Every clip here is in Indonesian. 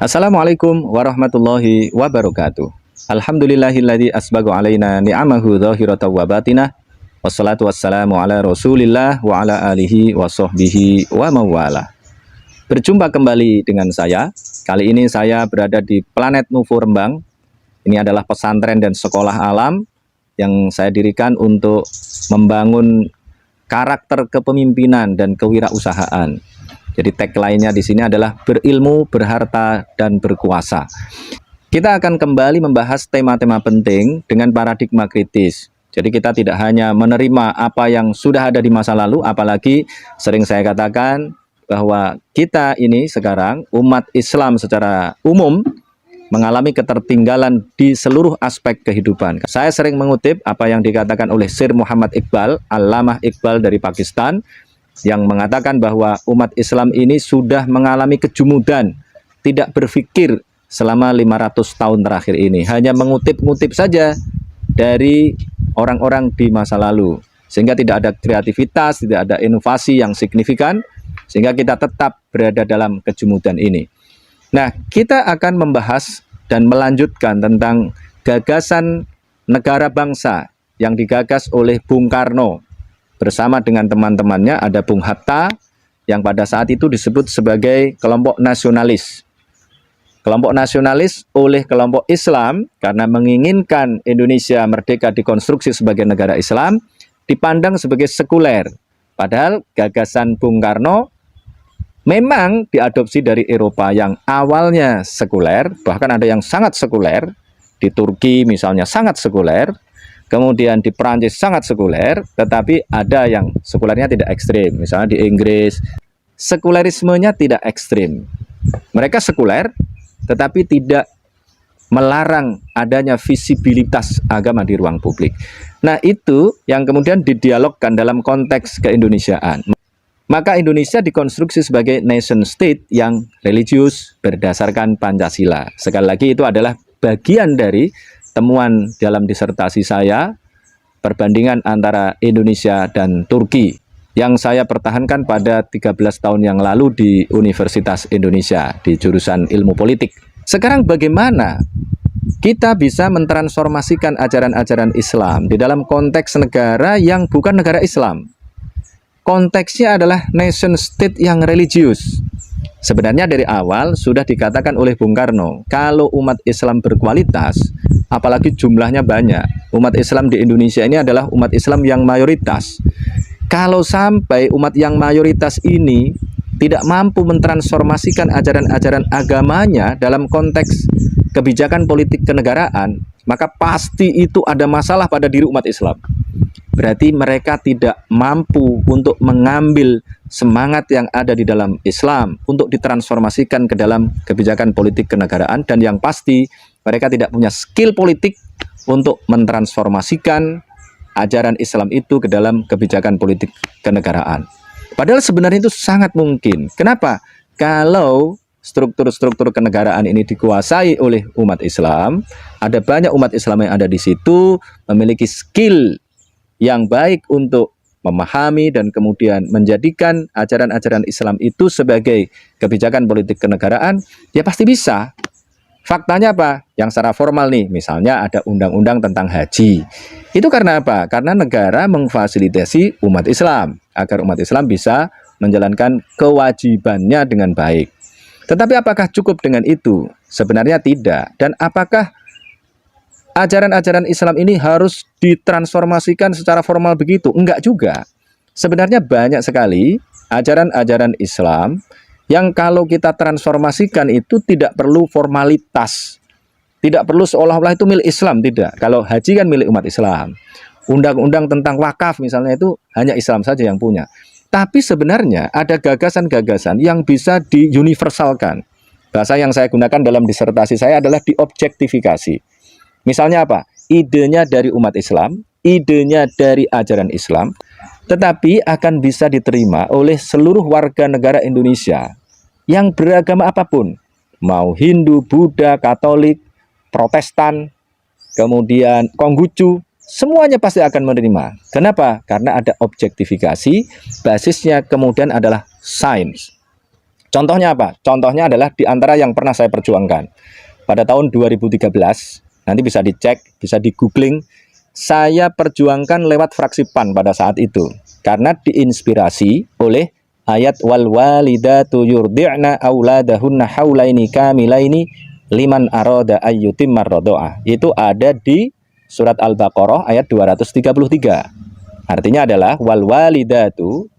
Assalamualaikum warahmatullahi wabarakatuh. Alhamdulillahilladzi asbagu alaina ni'amahu dhahiratan wa batinah. Wassalatu wassalamu ala Rasulillah wa ala alihi wa sahbihi wa mawala. Berjumpa kembali dengan saya. Kali ini saya berada di Planet Nuvo Rembang. Ini adalah pesantren dan sekolah alam yang saya dirikan untuk membangun karakter kepemimpinan dan kewirausahaan. Jadi tagline-nya di sini adalah berilmu, berharta, dan berkuasa. Kita akan kembali membahas tema-tema penting dengan paradigma kritis. Jadi kita tidak hanya menerima apa yang sudah ada di masa lalu, apalagi sering saya katakan bahwa kita ini sekarang umat Islam secara umum mengalami ketertinggalan di seluruh aspek kehidupan. Saya sering mengutip apa yang dikatakan oleh Sir Muhammad Iqbal, Allamah Iqbal dari Pakistan, yang mengatakan bahwa umat Islam ini sudah mengalami kejumudan, tidak berpikir selama 500 tahun terakhir ini, hanya mengutip-ngutip saja dari orang-orang di masa lalu, sehingga tidak ada kreativitas, tidak ada inovasi yang signifikan, sehingga kita tetap berada dalam kejumudan ini. Nah, kita akan membahas dan melanjutkan tentang gagasan negara bangsa yang digagas oleh Bung Karno bersama dengan teman-temannya. Ada Bung Hatta yang pada saat itu disebut sebagai kelompok nasionalis. Kelompok nasionalis oleh kelompok Islam karena menginginkan Indonesia merdeka dikonstruksi sebagai negara Islam dipandang sebagai sekuler. Padahal gagasan Bung Karno memang diadopsi dari Eropa yang awalnya sekuler, bahkan ada yang sangat sekuler. Di Turki misalnya sangat sekuler. Kemudian di Perancis sangat sekuler, tetapi ada yang sekulernya tidak ekstrim. Misalnya di Inggris, sekulerismenya tidak ekstrim. Mereka sekuler, tetapi tidak melarang adanya visibilitas agama di ruang publik. Nah, itu yang kemudian didialogkan dalam konteks keindonesiaan. Maka Indonesia dikonstruksi sebagai nation state yang religius berdasarkan Pancasila. Sekali lagi itu adalah bagian dari temuan dalam disertasi saya, perbandingan antara Indonesia dan Turki, yang saya pertahankan pada 13 tahun yang lalu di Universitas Indonesia, di jurusan ilmu politik. Sekarang bagaimana kita bisa mentransformasikan ajaran-ajaran Islam di dalam konteks negara yang bukan negara Islam? Konteksnya adalah nation state yang religius. Sebenarnya dari awal sudah dikatakan oleh Bung Karno, kalau umat Islam berkualitas, apalagi jumlahnya banyak, umat Islam di Indonesia ini adalah umat Islam yang mayoritas. Kalau sampai umat yang mayoritas ini tidak mampu mentransformasikan ajaran-ajaran agamanya dalam konteks kebijakan politik kenegaraan, maka pasti itu ada masalah pada diri umat Islam. Berarti mereka tidak mampu untuk mengambil semangat yang ada di dalam Islam untuk ditransformasikan ke dalam kebijakan politik kenegaraan, dan yang pasti mereka tidak punya skill politik untuk mentransformasikan ajaran Islam itu ke dalam kebijakan politik kenegaraan. Padahal sebenarnya itu sangat mungkin. Kenapa? Kalau struktur-struktur kenegaraan ini dikuasai oleh umat Islam, ada banyak umat Islam yang ada di situ memiliki skill yang baik untuk memahami dan kemudian menjadikan ajaran-ajaran Islam itu sebagai kebijakan politik kenegaraan, ya pasti bisa. Faktanya apa? Yang secara formal nih, misalnya ada undang-undang tentang haji. Itu karena apa? Karena negara memfasilitasi umat Islam, agar umat Islam bisa menjalankan kewajibannya dengan baik. Tetapi apakah cukup dengan itu? Sebenarnya tidak. Dan apakah ajaran-ajaran Islam ini harus ditransformasikan secara formal begitu? Enggak juga. Sebenarnya banyak sekali ajaran-ajaran Islam yang kalau kita transformasikan itu tidak perlu formalitas. Tidak perlu seolah-olah itu milik Islam, tidak. Kalau haji kan milik umat Islam. Undang-undang tentang wakaf misalnya itu hanya Islam saja yang punya. Tapi sebenarnya ada gagasan-gagasan yang bisa diuniversalkan. Bahasa yang saya gunakan dalam disertasi saya adalah diobjektifikasi. Misalnya apa? Idenya dari umat Islam, idenya dari ajaran Islam, tetapi akan bisa diterima oleh seluruh warga negara Indonesia yang beragama apapun, mau Hindu, Buddha, Katolik, Protestan, kemudian Konghucu, semuanya pasti akan menerima. Kenapa? Karena ada objektifikasi, basisnya kemudian adalah sains. Contohnya apa? Contohnya adalah di antara yang pernah saya perjuangkan. Pada tahun 2013, nanti bisa dicek, bisa di googling, saya perjuangkan lewat fraksi PAN pada saat itu. Karena diinspirasi oleh ayat wal walidatu yurdi'na auladahunna haulaini kamilaini liman arada ayyutimmar radha'ah. Itu ada di surat Al-Baqarah ayat 233. Artinya adalah wal walidatu,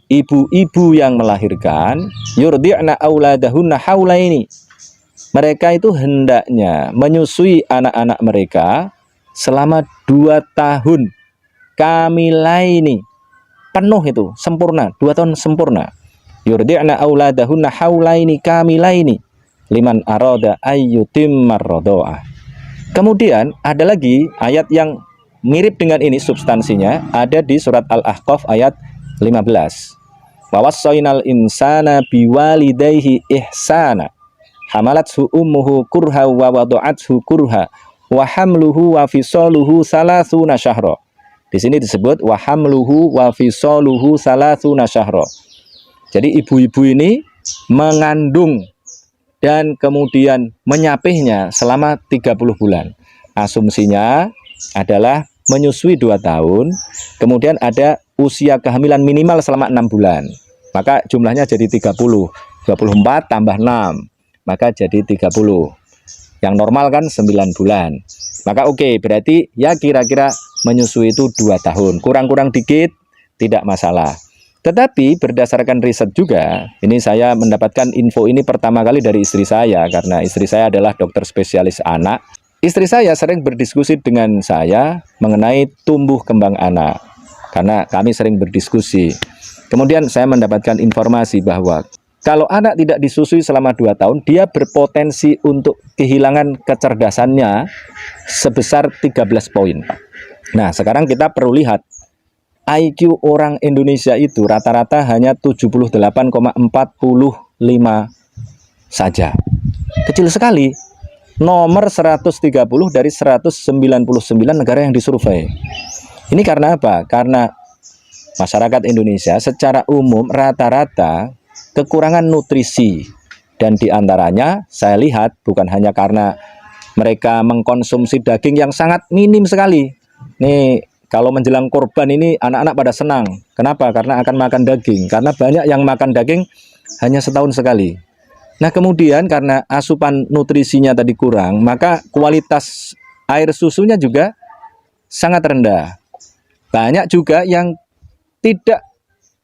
ibu-ibu yang melahirkan, yurdi'na auladahunna haulaini, mereka itu hendaknya menyusui anak-anak mereka selama 2 tahun kamilaini, penuh itu, sempurna, 2 tahun sempurna. Yurdi'na auladahunna haulaini kamilaini liman arada ayyutimmar radha'ah. Kemudian ada lagi ayat yang mirip dengan ini substansinya, ada di surat Al-Ahqaf ayat 15. Wawassaynal insana biwalidayhi ihsana hamalathu ummuhu kurha wa wada'athu kurha wa hamluhu wa fisaluhu salasuna syahra. Di sini disebut wa hamluhu wa fisaluhu salasuna syahra. Jadi ibu-ibu ini mengandung dan kemudian menyapihnya selama 30 bulan. Asumsinya adalah menyusui 2 tahun, kemudian ada usia kehamilan minimal selama 6 bulan. Maka jumlahnya jadi 30. 24 tambah 6, maka jadi 30. Yang normal kan 9 bulan. Maka oke, berarti ya kira-kira menyusui itu 2 tahun. Kurang-kurang dikit tidak masalah. Tetapi berdasarkan riset juga, ini saya mendapatkan info ini pertama kali dari istri saya, karena istri saya adalah dokter spesialis anak. Istri saya sering berdiskusi dengan saya mengenai tumbuh kembang anak, karena kami sering berdiskusi. Kemudian saya mendapatkan informasi bahwa kalau anak tidak disusui selama 2 tahun, dia berpotensi untuk kehilangan kecerdasannya sebesar 13 poin. Nah, sekarang kita perlu lihat, IQ orang Indonesia itu rata-rata hanya 78,45 saja. Kecil sekali. Nomor 130 dari 199 negara yang disurvei. Ini karena apa? Karena masyarakat Indonesia secara umum rata-rata kekurangan nutrisi. Dan diantaranya saya lihat bukan hanya karena mereka mengkonsumsi daging yang sangat minim sekali. Nih, kalau menjelang kurban ini anak-anak pada senang. Kenapa? Karena akan makan daging. Karena banyak yang makan daging hanya setahun sekali. Nah, kemudian karena asupan nutrisinya tadi kurang, maka kualitas air susunya juga sangat rendah. Banyak juga yang tidak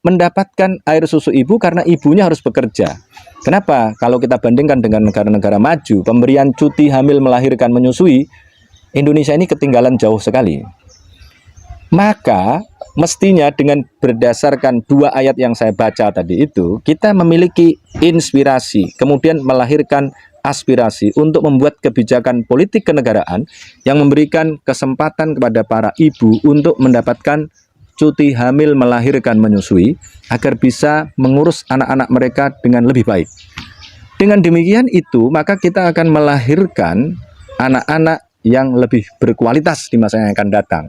mendapatkan air susu ibu karena ibunya harus bekerja. Kenapa? Kalau kita bandingkan dengan negara-negara maju, pemberian cuti hamil melahirkan menyusui, Indonesia ini ketinggalan jauh sekali. Maka mestinya dengan berdasarkan 2 ayat yang saya baca tadi itu, kita memiliki inspirasi, kemudian melahirkan aspirasi untuk membuat kebijakan politik kenegaraan yang memberikan kesempatan kepada para ibu untuk mendapatkan cuti hamil melahirkan menyusui agar bisa mengurus anak-anak mereka dengan lebih baik. Dengan demikian itu, maka kita akan melahirkan anak-anak yang lebih berkualitas di masa yang akan datang.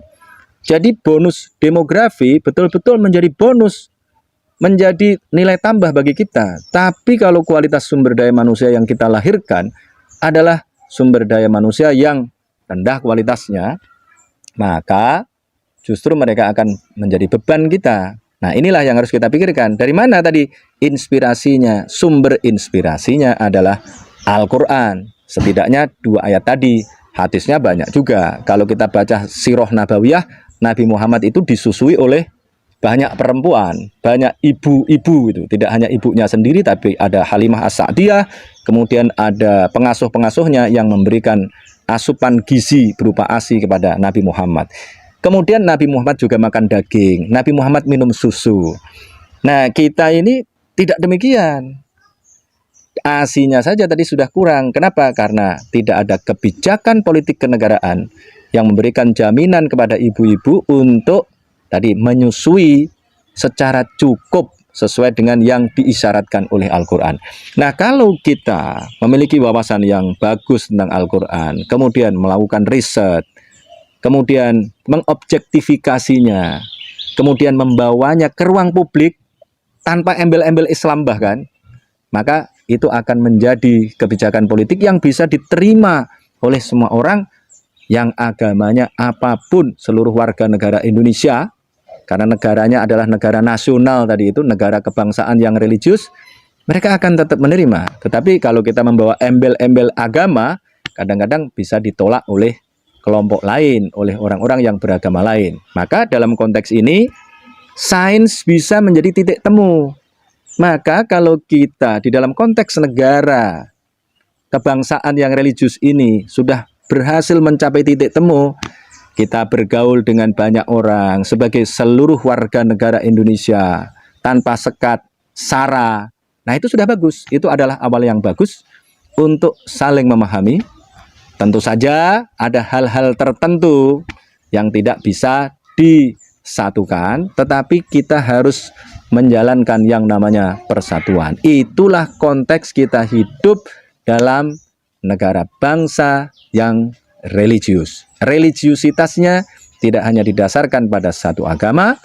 Jadi bonus demografi betul-betul menjadi bonus, menjadi nilai tambah bagi kita. Tapi kalau kualitas sumber daya manusia yang kita lahirkan adalah sumber daya manusia yang rendah kualitasnya, maka justru mereka akan menjadi beban kita. Nah, inilah yang harus kita pikirkan. Dari mana tadi inspirasinya? Sumber inspirasinya adalah Al-Quran. Setidaknya 2 ayat tadi. Hadisnya banyak juga. Kalau kita baca Sirah Nabawiyah, Nabi Muhammad itu disusui oleh banyak perempuan, banyak ibu-ibu itu. Tidak hanya ibunya sendiri, tapi ada Halimah As-Sa'diyah, kemudian ada pengasuh-pengasuhnya yang memberikan asupan gizi berupa ASI kepada Nabi Muhammad. Kemudian Nabi Muhammad juga makan daging, Nabi Muhammad minum susu. Nah, kita ini tidak demikian. ASI-nya saja tadi sudah kurang. Kenapa? Karena tidak ada kebijakan politik kenegaraan yang memberikan jaminan kepada ibu-ibu untuk tadi menyusui secara cukup sesuai dengan yang diisyaratkan oleh Al-Quran. Nah, kalau kita memiliki wawasan yang bagus tentang Al-Quran, kemudian melakukan riset, kemudian mengobjektifikasinya, kemudian membawanya ke ruang publik tanpa embel-embel Islam bahkan, maka itu akan menjadi kebijakan politik yang bisa diterima oleh semua orang yang agamanya apapun, seluruh warga negara Indonesia, karena negaranya adalah negara nasional tadi itu, negara kebangsaan yang religius, mereka akan tetap menerima. Tetapi kalau kita membawa embel-embel agama, kadang-kadang bisa ditolak oleh kelompok lain, oleh orang-orang yang beragama lain. Maka dalam konteks ini, sains bisa menjadi titik temu. Maka kalau kita di dalam konteks negara kebangsaan yang religius ini sudah berhasil mencapai titik temu, kita bergaul dengan banyak orang sebagai seluruh warga negara Indonesia tanpa sekat, sara. Nah, itu sudah bagus. Itu adalah awal yang bagus untuk saling memahami. Tentu saja ada hal-hal tertentu yang tidak bisa disatukan, tetapi kita harus menjalankan yang namanya persatuan. Itulah konteks kita hidup dalam negara bangsa yang religius. Religiusitasnya tidak hanya didasarkan pada satu agama,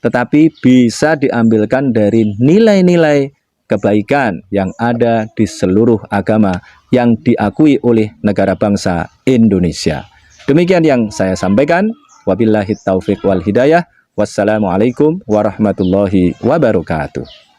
tetapi bisa diambilkan dari nilai-nilai kebaikan yang ada di seluruh agama yang diakui oleh negara bangsa Indonesia. Demikian yang saya sampaikan. Wabillahi taufiq wal hidayah. Wassalamualaikum warahmatullahi wabarakatuh.